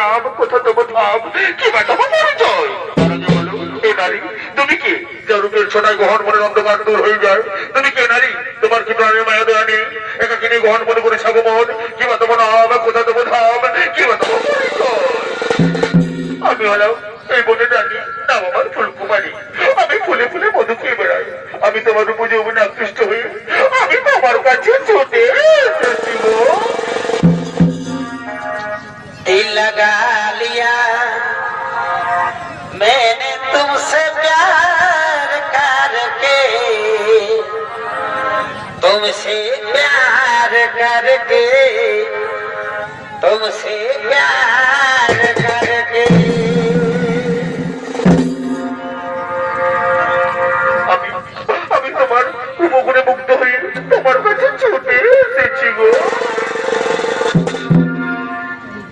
নাম, কোথা দেব ধাম, কি বা তোমার পরিচয়? এ নারী, তুমি কি রূপের ছোটায় গ্রহণ মনের অন্ধকার দূর হয়ে যায়? তুমি কে নারী? তোমার কি প্রাণের মায়া দয়া নেই? একাকিনী গ্রহণ মনে করে সাগমন, কি বা তোমার নাম, কোথা দেব ধাম, কি বা তোমার পরিচয়? আমি হলাম এই বনে রানী, নাম আমার ফুলকুমারী। আমি ফুলে ফুলে মধু খেয়ে বেড়াই। আমি তোমার উপর যৌবনে আকৃষ্ট হয়ে আমি তোমার কাছে ছুটে এসেছি গো। दिल लगा लिया मैंने तुमसे प्यार करके, तुमसे प्यार करके, तुमसे प्यार करके। আমি তোমার উপগুণে মুগ্ধ হয়ে তোমার কাছে ছুটে এসেছি গো।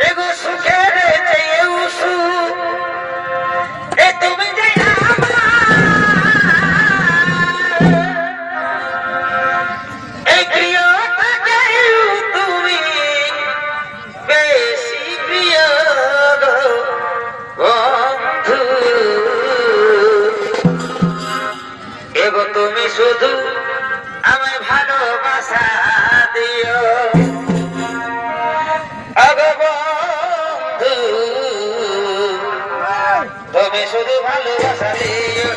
एगो सुखेर चाहिए उसु, ए तुम जया ए प्रियो तकयु तुमी बेशी प्रिय बंधु, एगो तुमी शुधु आमाय भालोबासा दियो। তুমি শুধু ভালোবাসা দিও।